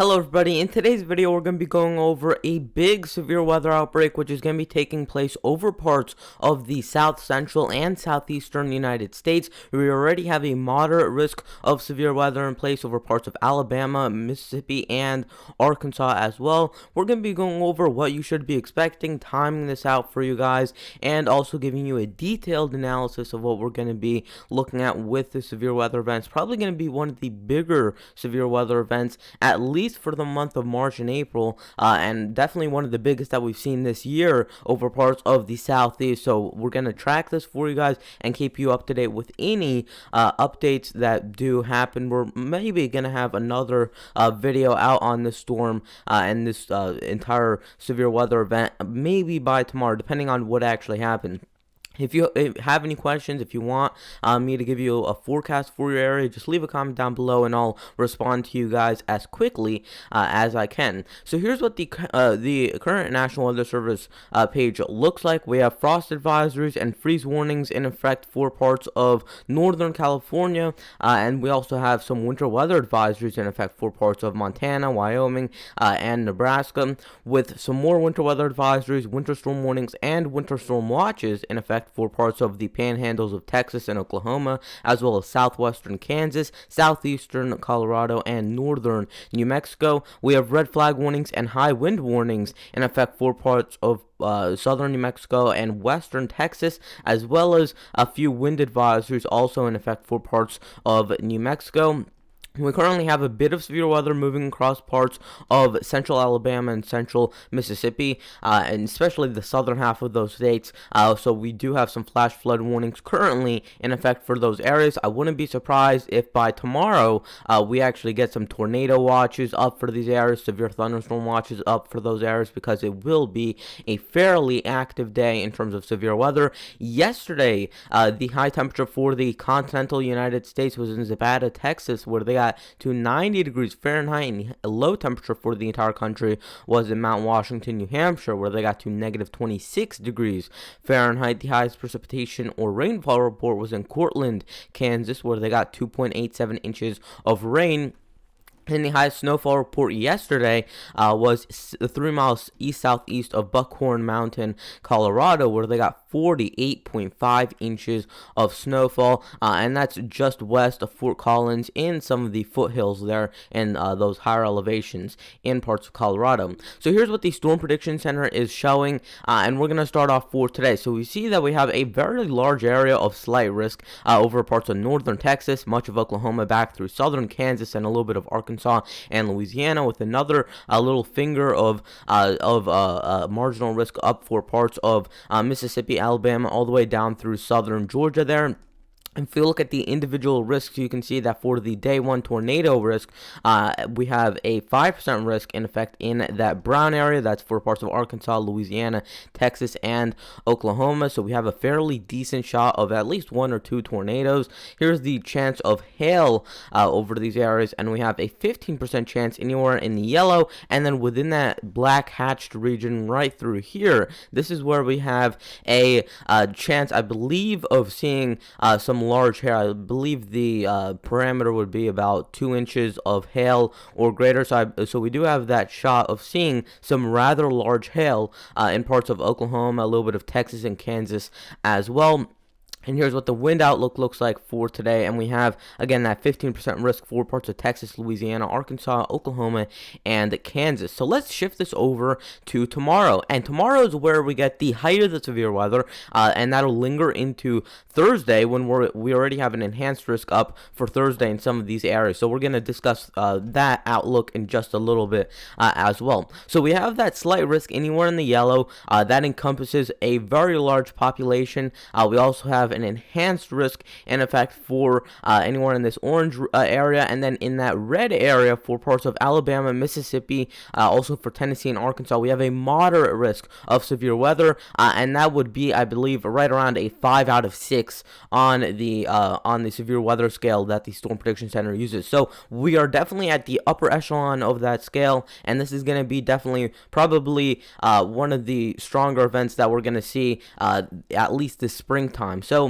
Hello everybody, in today's video we're going to be going over a big severe weather outbreak which is going to be taking place over parts of the south central and southeastern United States. We already have a moderate risk of severe weather in place over parts of Alabama, Mississippi, and Arkansas as well. We're going to be going over what you should be expecting, timing this out for you guys, and also giving you a detailed analysis of what we're going to be looking at with the severe weather events. Probably going to be one of the bigger severe weather events, at least for the month of March and April, and definitely one of the biggest that we've seen this year over parts of the southeast. So we're going to track this for you guys and keep you up to date with any updates that do happen. We're maybe going to have another video out on this storm and this entire severe weather event maybe by tomorrow, depending on what actually happened. If you have any questions, if you want me to give you a forecast for your area, just leave a comment down below and I'll respond to you guys as quickly as I can. So here's what the current National Weather Service page looks like. We have frost advisories and freeze warnings in effect for parts of Northern California, and we also have some winter weather advisories in effect for parts of Montana, Wyoming, and Nebraska, with some more winter weather advisories, winter storm warnings, and winter storm watches in effect for parts of the panhandles of Texas and Oklahoma, as well as southwestern Kansas, southeastern Colorado, and northern New Mexico. We have red flag warnings and high wind warnings in effect for parts of southern New Mexico and western Texas, as well as a few wind advisories also in effect for parts of New Mexico. We currently have a bit of severe weather moving across parts of central Alabama and central Mississippi, and especially the southern half of those states. So we do have some flash flood warnings currently in effect for those areas. I wouldn't be surprised if by tomorrow we actually get some tornado watches up for these areas, severe thunderstorm watches up for those areas, because it will be a fairly active day in terms of severe weather. Yesterday, the high temperature for the continental United States was in Zapata, Texas, where they got to 90 degrees Fahrenheit, and a low temperature for the entire country was in Mount Washington, New Hampshire, where they got to negative 26 degrees Fahrenheit. The highest precipitation or rainfall report was in Cortland, Kansas, where they got 2.87 inches of rain. And the highest snowfall report yesterday was 3 miles east-southeast of Buckhorn Mountain, Colorado, where they got 48.5 inches of snowfall, and that's just west of Fort Collins in some of the foothills there in those higher elevations in parts of Colorado. So here's what the Storm Prediction Center is showing, and we're going to start off for today. So we see that we have a very large area of slight risk over parts of northern Texas, much of Oklahoma back through southern Kansas, and a little bit of Arkansas and Louisiana, with another little finger of marginal risk up for parts of Mississippi, Alabama, all the way down through southern Georgia there. And if you look at the individual risks, you can see that for the day one tornado risk, we have a 5% risk in effect in that brown area. That's for parts of Arkansas, Louisiana, Texas, and Oklahoma. So we have a fairly decent shot of at least 1 or 2 tornadoes. Here's the chance of hail over these areas, and we have a 15% chance anywhere in the yellow. And then within that black hatched region right through here, this is where we have a chance, I believe, of seeing some large hail. I believe the parameter would be about 2 inches of hail or greater. So we do have that shot of seeing some rather large hail in parts of Oklahoma, a little bit of Texas and Kansas as well. And here's what the wind outlook looks like for today. And we have, again, that 15% risk for parts of Texas, Louisiana, Arkansas, Oklahoma, and Kansas. So let's shift this over to tomorrow. And tomorrow is where we get the height of the severe weather, and that'll linger into Thursday, when we already have an enhanced risk up for Thursday in some of these areas. So we're going to discuss that outlook in just a little bit as well. So we have that slight risk anywhere in the yellow. That encompasses a very large population. We also have an enhanced risk in effect for anywhere in this orange area, and then in that red area for parts of Alabama, Mississippi, also for Tennessee and Arkansas, we have a moderate risk of severe weather, and that would be, I believe, right around a 5 out of 6 on the severe weather scale that the Storm Prediction Center uses. So we are definitely at the upper echelon of that scale, and this is going to be definitely probably one of the stronger events that we're going to see at least this springtime. So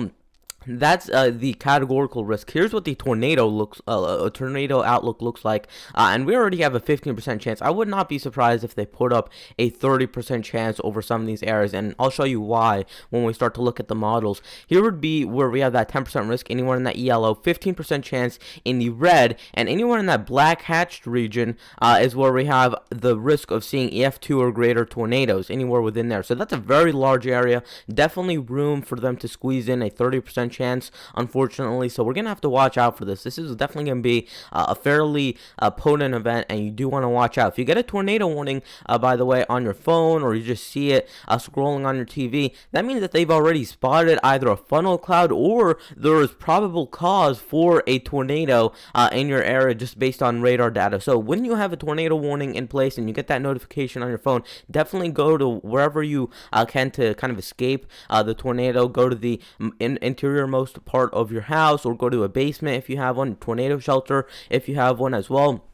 That's the categorical risk. Here's what the tornado outlook looks like, and we already have a 15% chance. I would not be surprised if they put up a 30% chance over some of these areas, and I'll show you why when we start to look at the models. Here would be where we have that 10% risk, anywhere in that yellow, 15% chance in the red, and anywhere in that black hatched region is where we have the risk of seeing EF2 or greater tornadoes, anywhere within there. So that's a very large area, definitely room for them to squeeze in a 30% chance, unfortunately. So we're gonna have to watch out for this. This is definitely gonna be a fairly potent event, and you do want to watch out. If you get a tornado warning, by the way, on your phone, or you just see it scrolling on your TV, that means that they've already spotted either a funnel cloud or there is probable cause for a tornado in your area, just based on radar data. So when you have a tornado warning in place and you get that notification on your phone, definitely go to wherever you can to kind of escape the tornado. Go to the interior most part of your house, or go to a basement if you have one, tornado shelter if you have one as well.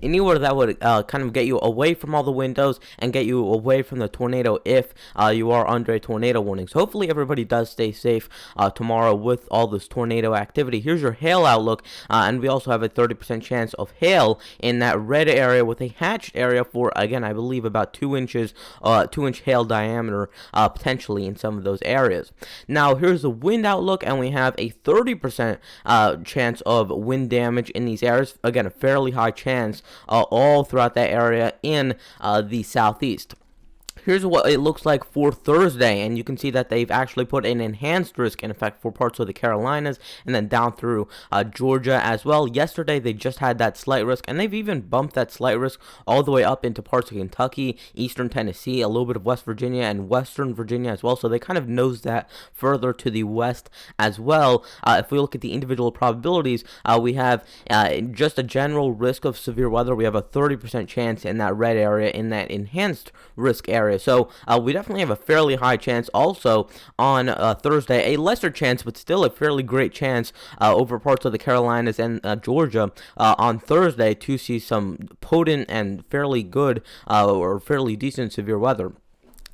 Anywhere that would kind of get you away from all the windows and get you away from the tornado if you are under a tornado warning. So hopefully everybody does stay safe tomorrow with all this tornado activity. Here's your hail outlook, and we also have a 30% chance of hail in that red area with a hatched area for, again, I believe about 2 inches, 2-inch hail diameter potentially in some of those areas. Now here's the wind outlook, and we have a 30% chance of wind damage in these areas. Again, a fairly high chance all throughout that area in the southeast. Here's what it looks like for Thursday, and you can see that they've actually put an enhanced risk in effect for parts of the Carolinas and then down through Georgia as well. Yesterday, they just had that slight risk, and they've even bumped that slight risk all the way up into parts of Kentucky, eastern Tennessee, a little bit of West Virginia, and western Virginia as well. So they kind of nose that further to the west as well. If we look at the individual probabilities, we have just a general risk of severe weather. We have a 30% chance in that red area, in that enhanced risk area. So we definitely have a fairly high chance also on Thursday, a lesser chance but still a fairly great chance over parts of the Carolinas and Georgia on Thursday to see some potent and fairly good or fairly decent severe weather.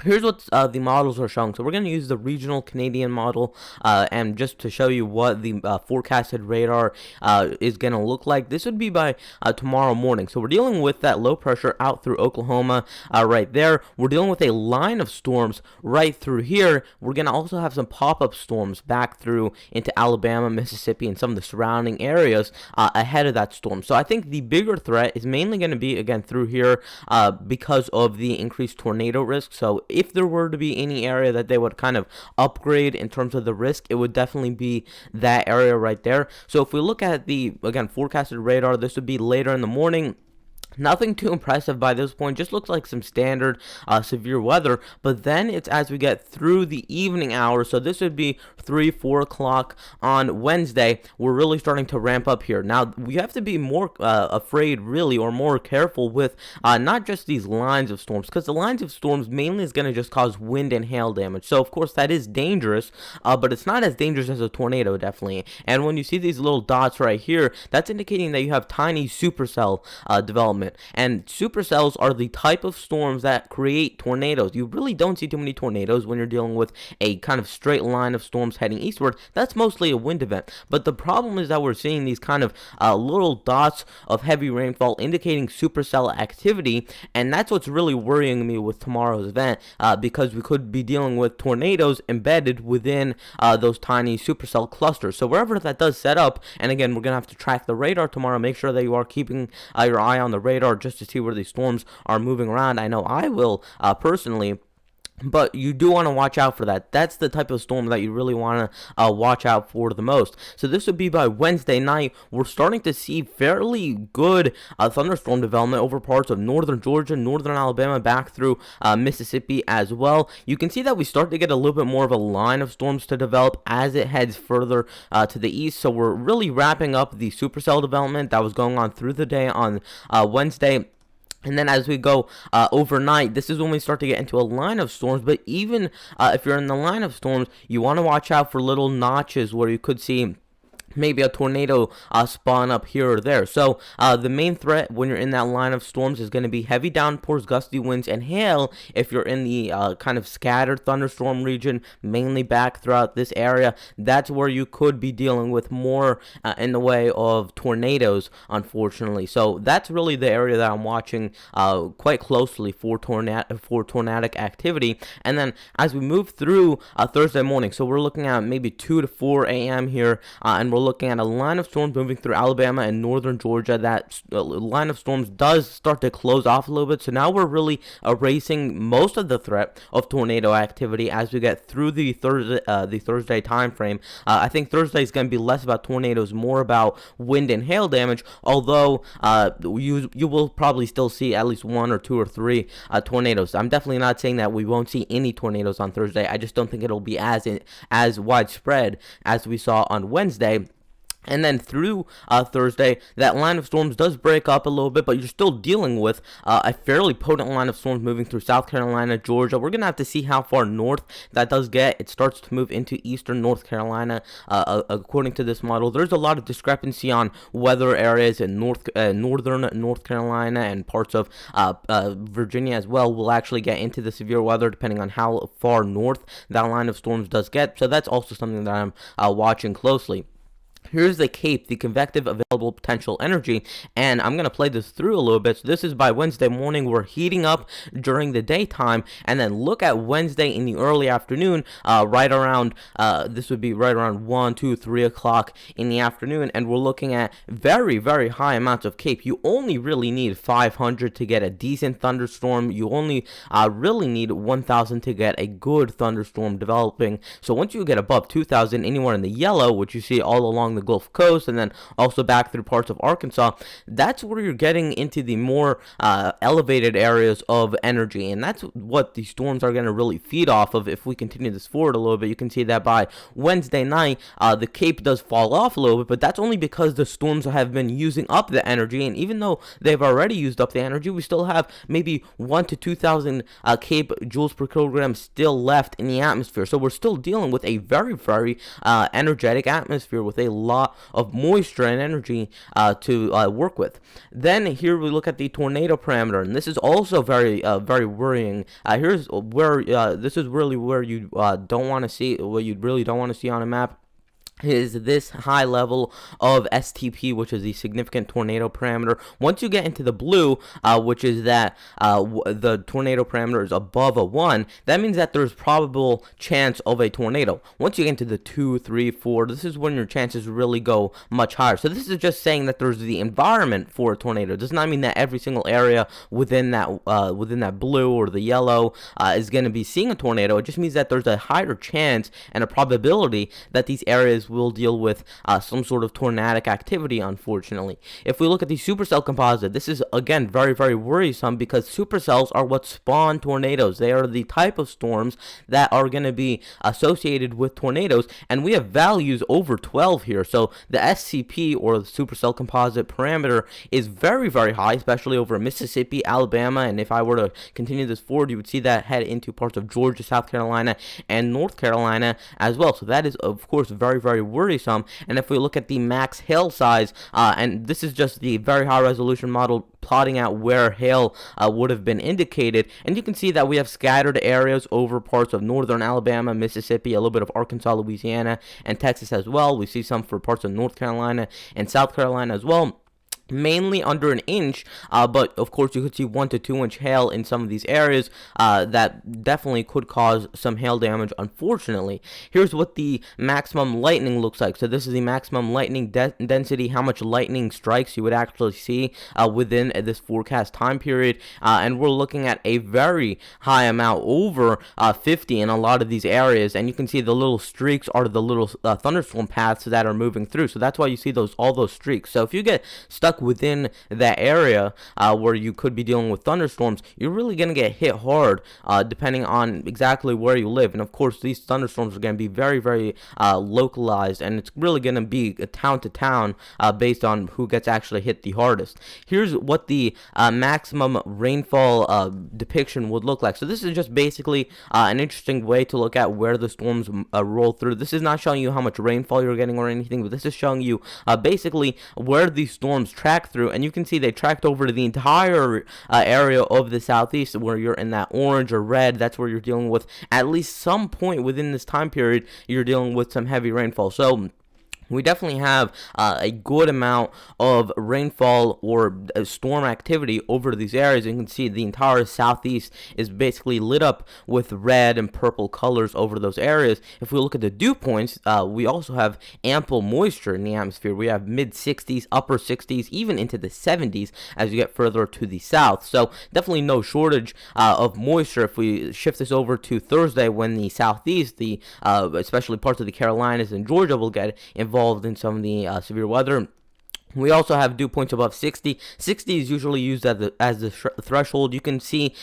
Here's what the models are showing. So we're going to use the regional Canadian model, and just to show you what the forecasted radar is going to look like. This would be by tomorrow morning. So we're dealing with that low pressure out through Oklahoma right there. We're dealing with a line of storms right through here. We're going to also have some pop-up storms back through into Alabama, Mississippi, and some of the surrounding areas ahead of that storm. So I think the bigger threat is mainly going to be, again, through here because of the increased tornado risk. So if there were to be any area that they would kind of upgrade in terms of the risk, it would definitely be that area right there. So if we look at the, again, forecasted radar, this would be later in the morning. Nothing too impressive by this point, just looks like some standard severe weather, but then it's as we get through the evening hours, so this would be 3-4 o'clock on Wednesday, we're really starting to ramp up here. Now, we have to be more afraid, really, or more careful with not just these lines of storms, because the lines of storms mainly is going to just cause wind and hail damage, so of course that is dangerous, but it's not as dangerous as a tornado, definitely. And when you see these little dots right here, that's indicating that you have tiny supercell development. And supercells are the type of storms that create tornadoes. You really don't see too many tornadoes when you're dealing with a kind of straight line of storms heading eastward. That's mostly a wind event. But the problem is that we're seeing these kind of little dots of heavy rainfall indicating supercell activity, and that's what's really worrying me with tomorrow's event, because we could be dealing with tornadoes embedded within those tiny supercell clusters. So wherever that does set up, and again, we're going to have to track the radar tomorrow, make sure that you are keeping your eye on the radar just to see where these storms are moving around. I know I will personally, but you do want to watch out for that. That's the type of storm that you really want to watch out for the most. So this would be by Wednesday night. We're starting to see fairly good thunderstorm development over parts of northern Georgia, northern Alabama, back through Mississippi as well. You can see that we start to get a little bit more of a line of storms to develop as it heads further to the east. So we're really wrapping up the supercell development that was going on through the day on Wednesday. And then as we go overnight, this is when we start to get into a line of storms. But even if you're in the line of storms, you want to watch out for little notches where you could see maybe a tornado spawn up here or there. So the main threat when you're in that line of storms is going to be heavy downpours, gusty winds, and hail if you're in the kind of scattered thunderstorm region, mainly back throughout this area. That's where you could be dealing with more in the way of tornadoes, unfortunately. So that's really the area that I'm watching quite closely for tornadic activity. And then as we move through Thursday morning, so we're looking at maybe 2 to 4 a.m. here, and we're looking at a line of storms moving through Alabama and northern Georgia. That line of storms does start to close off a little bit, so now we're really erasing most of the threat of tornado activity as we get through the Thursday time frame. I think Thursday is going to be less about tornadoes, more about wind and hail damage, although you will probably still see at least 1 or 2 or 3 tornadoes. I'm definitely not saying that we won't see any tornadoes on Thursday. I just don't think it'll be as widespread as we saw on Wednesday. And then through Thursday, that line of storms does break up a little bit, but you're still dealing with a fairly potent line of storms moving through South Carolina, Georgia. We're going to have to see how far north that does get. It starts to move into eastern North Carolina, according to this model. There's a lot of discrepancy on weather areas in northern North Carolina and parts of Virginia as well. We'll actually get into the severe weather depending on how far north that line of storms does get. So that's also something that I'm watching closely. Here's the CAPE, the convective available potential energy, and I'm going to play this through a little bit. So this is by Wednesday morning. We're heating up during the daytime, and then look at Wednesday in the early afternoon, right around, this would be right around 1, 2, 3 o'clock in the afternoon, and we're looking at very, very high amounts of CAPE. You only really need 500 to get a decent thunderstorm. You only really need 1,000 to get a good thunderstorm developing. So once you get above 2,000, anywhere in the yellow, which you see all along the Gulf Coast and then also back through parts of Arkansas, that's where you're getting into the more elevated areas of energy, and that's what the storms are going to really feed off of. If we continue this forward a little bit, you can see that by Wednesday night, the CAPE does fall off a little bit, but that's only because the storms have been using up the energy, and even though they've already used up the energy, we still have maybe 1 to 2,000 CAPE joules per kilogram still left in the atmosphere. So we're still dealing with a very, very energetic atmosphere with a lot of moisture and energy to work with. Then here we look at the tornado parameter, and this is also very very worrying. Here's where this is really where you don't want to see, what you really don't want to see on a map, is this high level of STP, which is the significant tornado parameter. Once you get into the blue, which is that the tornado parameter is above a 1, that means that there's probable chance of a tornado. Once you get into the 2, 3, 4, this is when your chances really go much higher. So this is just saying that there's the environment for a tornado. It does not mean that every single area within that blue or the yellow is going to be seeing a tornado. It just means that there's a higher chance and a probability that these areas will deal with some sort of tornadic activity, unfortunately. If we look at the supercell composite, this is again very, very worrisome because supercells are what spawn tornadoes. They are the type of storms that are going to be associated with tornadoes, and we have values over 12 here. So the SCP, or the supercell composite parameter, is very, very high, especially over Mississippi, Alabama, and if I were to continue this forward, you would see that head into parts of Georgia, South Carolina, and North Carolina as well. So that is, of course, very, very worrisome. And if we look at the max hail size, and this is just the very high resolution model plotting out where hail would have been indicated, and you can see that we have scattered areas over parts of northern Alabama, Mississippi, a little bit of Arkansas, Louisiana, and Texas as well. We see some for parts of North Carolina and South Carolina as well, mainly under an inch, but of course you could see 1 to 2 inch hail in some of these areas that definitely could cause some hail damage, unfortunately. Here's what the maximum lightning looks like. So this is the maximum lightning density, how much lightning strikes you would actually see within this forecast time period, and we're looking at a very high amount, over 50 in a lot of these areas, and you can see the little streaks are the little thunderstorm paths that are moving through. So that's why you see all those streaks. So if you get stuck stuck within that area where you could be dealing with thunderstorms, you're really going to get hit hard depending on exactly where you live. And of course, these thunderstorms are going to be very, very localized, and it's really going to be town to town based on who gets actually hit the hardest. Here's what the maximum rainfall depiction would look like. So this is just basically an interesting way to look at where the storms roll through. This is not showing you how much rainfall you're getting or anything, but this is showing you basically where these storms track through, and you can see they tracked over to the entire area of the southeast, where you're in that orange or red. That's where you're dealing with, at least some point within this time period, you're dealing with some heavy rainfall. So we definitely have a good amount of rainfall or storm activity over these areas. You can see the entire southeast is basically lit up with red and purple colors over those areas. If we look at the dew points, we also have ample moisture in the atmosphere. We have mid 60s, upper 60s, even into the 70s as you get further to the south. So definitely no shortage of moisture. If we shift this over to Thursday, when the southeast, especially parts of the Carolinas and Georgia, will get involved in some of the severe weather, we also have dew points above 60. 60 is usually used as the threshold. You can see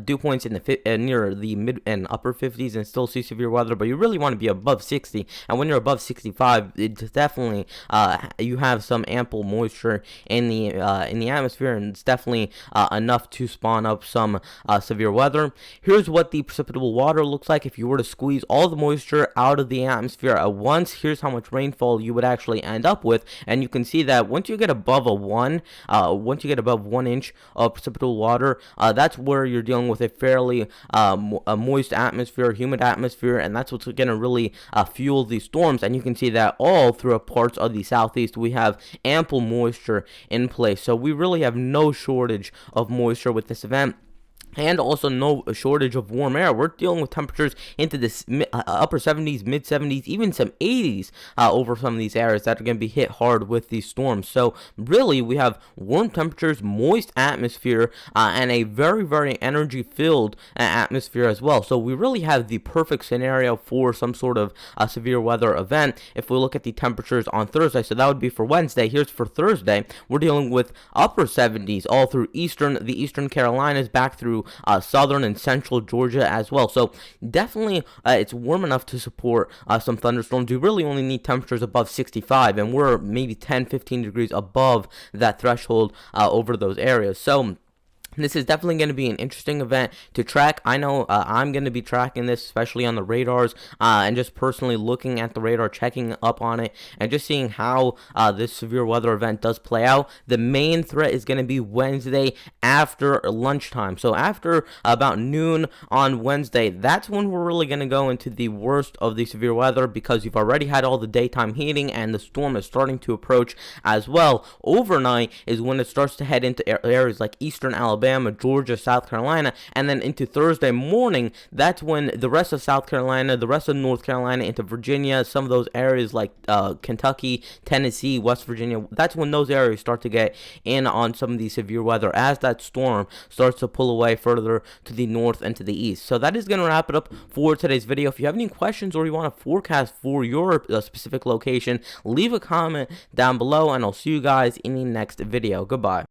dew points in the near the mid and upper 50s and still see severe weather, but you really want to be above 60. And when you're above 65, it's definitely you have some ample moisture in the atmosphere, and it's definitely enough to spawn up some severe weather. Here's what the precipitable water looks like if you were to squeeze all the moisture out of the atmosphere at once. Here's how much rainfall you would actually end up with, and you can see that once you get above once you get above 1 inch of precipitable water, that's where you're dealing with a fairly a moist atmosphere, humid atmosphere, and that's what's going to really fuel these storms. And you can see that all throughout parts of the southeast, we have ample moisture in place. So we really have no shortage of moisture with this event. And also no shortage of warm air. We're dealing with temperatures into the upper 70s, mid 70s, even some 80s over some of these areas that are going to be hit hard with these storms. So really, we have warm temperatures, moist atmosphere, and a very, very energy-filled atmosphere as well. So we really have the perfect scenario for some sort of severe weather event. If we look at the temperatures on Thursday, so that would be for Wednesday. Here's for Thursday. We're dealing with upper 70s all through the eastern Carolinas, back through southern and central Georgia as well. So definitely it's warm enough to support some thunderstorms. You really only need temperatures above 65, and we're maybe 10-15 degrees above that threshold over those areas. So this is definitely going to be an interesting event to track. I know I'm going to be tracking this, especially on the radars, and just personally looking at the radar, checking up on it, and just seeing how this severe weather event does play out. The main threat is going to be Wednesday after lunchtime. So after about noon on Wednesday, that's when we're really going to go into the worst of the severe weather, because you've already had all the daytime heating and the storm is starting to approach as well. Overnight is when it starts to head into areas like eastern Alabama, Georgia, South Carolina, and then into Thursday morning, that's when the rest of South Carolina, the rest of North Carolina, into Virginia, some of those areas like Kentucky, Tennessee, West Virginia, that's when those areas start to get in on some of the severe weather as that storm starts to pull away further to the north and to the east. So that is going to wrap it up for today's video. If you have any questions or you want a forecast for your specific location, leave a comment down below, and I'll see you guys in the next video. Goodbye.